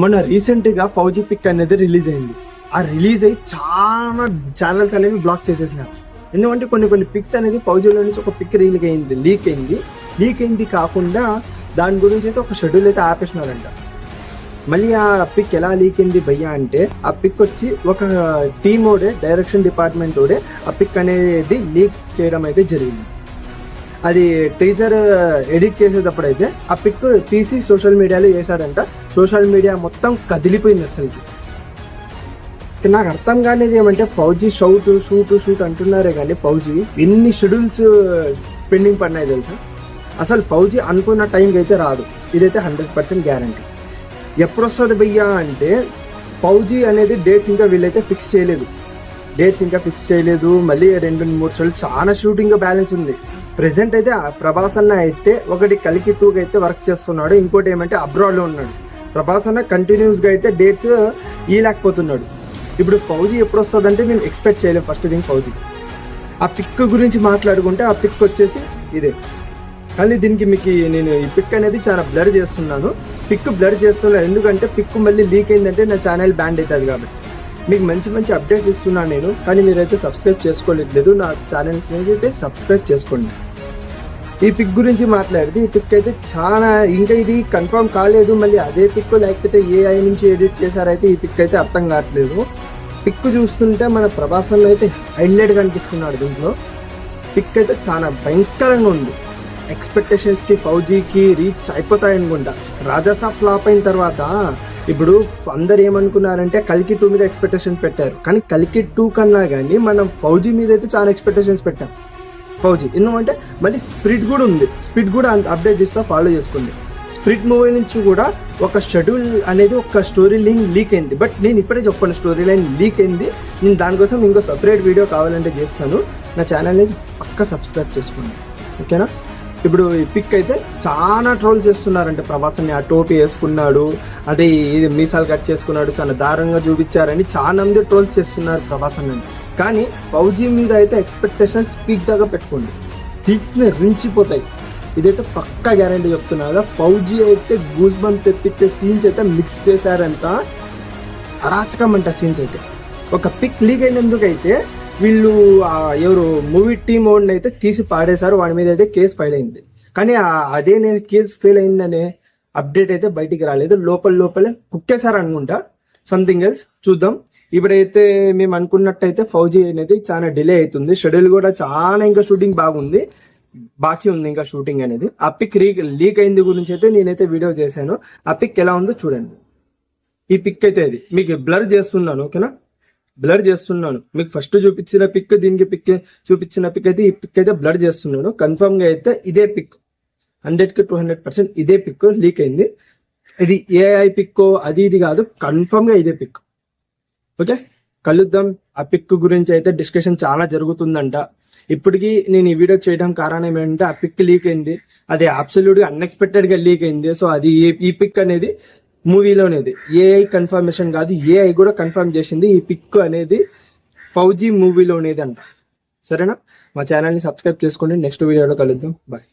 మొన్న రీసెంట్గా ఫౌజీ పిక్ అనేది రిలీజ్ అయింది. ఆ రిలీజ్ అయ్యి చాలా ఛానల్స్ అనేవి బ్లాక్ చేసేసినారు. ఎందుకంటే కొన్ని పిక్స్ అనేది ఫౌజీలో నుంచి ఒక పిక్ లీక్ అయింది కాకుండా దాని గురించి అయితే ఒక షెడ్యూల్ అయితే ఆపేసినారంట. మళ్ళీ ఆ పిక్ ఎలా లీక్ అయింది భయ్యా అంటే, ఆ పిక్ వచ్చి ఒక టీమ్ ఓడే, డైరెక్షన్ డిపార్ట్మెంట్ ఓడే ఆ పిక్ అనేది లీక్ చేయడం అయితే జరిగింది. అది టీజర్ ఎడిట్ చేసేటప్పుడు అయితే ఆ పిక్ తీసి సోషల్ మీడియాలో వేసాడంట. సోషల్ మీడియా మొత్తం కదిలిపోయింది అసలుకి. నాకు అర్థం కానిది ఏమంటే, ఫౌజీ షూట్ అంటున్నారే కానీ ఫౌజీ ఎన్ని షెడ్యూల్స్ పెండింగ్ పడినాయి తెలుసా. అసలు ఫౌజీ అనుకున్న టైంకి అయితే రాదు, ఇదైతే 100% గ్యారంటీ. ఎప్పుడు వస్తుంది భయ్యా అంటే, ఫౌజీ అనేది డేట్స్ ఇంకా వీళ్ళైతే ఫిక్స్ చేయలేదు. మళ్ళీ 2-3 షోలు చాలా షూటింగ్ బ్యాలెన్స్ ఉంది. ప్రెసెంట్ అయితే ప్రభాస్ అన్న అయితే ఒకటి కలికి 2కి అయితే వర్క్ చేస్తున్నాడు, ఇంకోటి ఏమంటే అబ్రాడ్లో ఉన్నాడు. ప్రభాస్ అన్న కంటిన్యూస్గా అయితే డేట్స్ ఇవ్వలేకపోతున్నాడు. ఇప్పుడు ఫౌజీ ఎప్పుడు వస్తుందంటే మేము ఎక్స్పెక్ట్ చేయలేము. First thing fauji. ఆ పిక్ గురించి మాట్లాడుకుంటే ఆ పిక్ వచ్చేసి ఇదే. కానీ దీనికి మీకు నేను ఈ పిక్ అనేది చాలా బ్లర్ చేస్తున్నాను. ఎందుకంటే పిక్ మళ్ళీ లీక్ అయిందంటే నా ఛానల్ బ్యాన్ అవుతుంది కాబట్టి. మీకు మంచి అప్డేట్ ఇస్తున్నాను నేను, కానీ మీరైతే సబ్స్క్రైబ్ చేసుకోలేదు. నా ఛానల్స్ అయితే సబ్స్క్రైబ్ చేసుకోండి. ఈ పిక్ గురించి మాట్లాడితే, ఈ పిక్ అయితే చాలా ఇంకా ఇది కన్ఫర్మ్ కాలేదు. మళ్ళీ అదే పిక్ లేకపోతే ఏఐ నుంచి ఎడిట్ చేశారైతే ఈ పిక్ అయితే అర్థం కావట్లేదు. పిక్ చూస్తుంటే మన ప్రభాస్ అన్న అయితే హైలైట్ కనిపిస్తున్నాడు. దీంట్లో పిక్ అయితే చాలా భయంకరంగా ఉంది. ఎక్స్పెక్టేషన్స్కి ఫౌజీకి రీచ్ అయిపోతాయనుకుంటా. రాజాసాబ్ ఫ్లాప్ అయిన తర్వాత ఇప్పుడు అందరు ఏమనుకున్నారంటే కల్కి 2 మీద ఎక్స్పెక్టేషన్ పెట్టారు. కానీ కల్కి 2 కన్నా కానీ మనం ఫౌజీ మీద అయితే చాలా ఎక్స్పెక్టేషన్స్ పెట్టాం. ఫౌజీ ఎందుకంటే మళ్ళీ స్పిరిట్ కూడా ఉంది. స్పిరిట్ కూడా అప్డేట్ చేస్తా, ఫాలో చేసుకోండి. స్పిరిట్ మూవీ నుంచి కూడా ఒక షెడ్యూల్ అనేది, ఒక స్టోరీ లైన్ లీక్ అయింది. బట్ నేను ఇప్పుడే చెప్పాను, స్టోరీ లైన్ లీక్ అయింది. నేను దానికోసం ఇంకో సపరేట్ వీడియో కావాలంటే చేస్తాను. నా ఛానల్ని పక్కా సబ్స్క్రైబ్ చేసుకోండి, ఓకేనా. ఇప్పుడు ఈ పిక్ అయితే చాలా ట్రోల్ చేస్తున్నారంటే, ప్రభాస్ అని ఆ టోపీ వేసుకున్నాడు, అదే ఇది మీసాలు కట్ చేసుకున్నాడు, చాలా దారుణంగా చూపించారని చాలా మంది ట్రోల్స్ చేస్తున్నారు ప్రభాస్ అని. కానీ ఫౌజీ మీద అయితే ఎక్స్పెక్టేషన్స్ పీక్ దాకా పెట్టుకోండి, పీక్స్ని రించిపోతాయి. ఇదైతే పక్కా గ్యారంటీ చెప్తున్నా కదా. ఫౌజీ అయితే గూస్ బంప్ తెప్పించే సీన్స్ అయితే మిక్స్ చేశారంట, అరాచకం అంట సీన్స్ అయితే. ఒక పిక్ లీక్ అయినందుకైతే వీళ్ళు ఎవరు మూవీ టీమ్ ఓడిని అయితే తీసి పాడేశారు. వాడి మీద అయితే కేసు ఫైల్ అయింది. కానీ అదే నేను కేసు ఫెయిల్ అయిందనే అప్డేట్ అయితే బయటికి రాలేదు. లోపలే కుక్కేశారు అనుకుంటా, సంథింగ్ ఎల్స్. చూద్దాం. ఇప్పుడైతే మేము అనుకున్నట్టయితే ఫౌజీ అనేది చాలా డిలే అవుతుంది. షెడ్యూల్ కూడా చాలా ఇంకా షూటింగ్ బాకీ ఉంది ఇంకా షూటింగ్ అనేది. ఆ పిక్ లీక్ అయింది గురించి అయితే నేనైతే వీడియో చేశాను. ఆ పిక్ ఎలా ఉందో చూడండి. ఈ పిక్ అయితే ఇది మీకు బ్లర్ చేస్తున్నాను, ఓకేనా. బ్లర్ చేస్తున్నాను. మీకు ఫస్ట్ చూపించిన పిక్, దీనికి పిక్ చూపించిన పిక్ అయితే ఈ పిక్ అయితే బ్లర్ చేస్తున్నాను. కన్ఫర్మ్ గా అయితే ఇదే పిక్, 100కి 200% ఇదే పిక్ లీక్ అయింది. ఇది ఏఐ పిక్ అది ఇది కాదు, కన్ఫర్మ్ గా ఇదే పిక్, ఓకే. కలుద్దాం. ఆ పిక్ గురించి అయితే డిస్కషన్ చాలా జరుగుతుందంట. ఇప్పటికీ నేను ఈ వీడియో చేయడం కారణం ఏంటంటే, ఆ పిక్ లీక్ అయింది, అది అబ్సల్యూట్ గా అన్ఎక్స్పెక్టెడ్ గా లీక్ అయింది. సో అది ఈ పిక్ అనేది మూవీలోనేది, ఏఐ కన్ఫర్మేషన్ కాదు, ఏఐ కూడా కన్ఫర్మ్ చేసింది ఈ పిక్ అనేది ఫౌజీ మూవీలోనేది అంట, సరేనా. మా ఛానల్ని సబ్స్క్రైబ్ చేసుకోండి. నెక్స్ట్ వీడియోలో కలుద్దాం. బాయ్.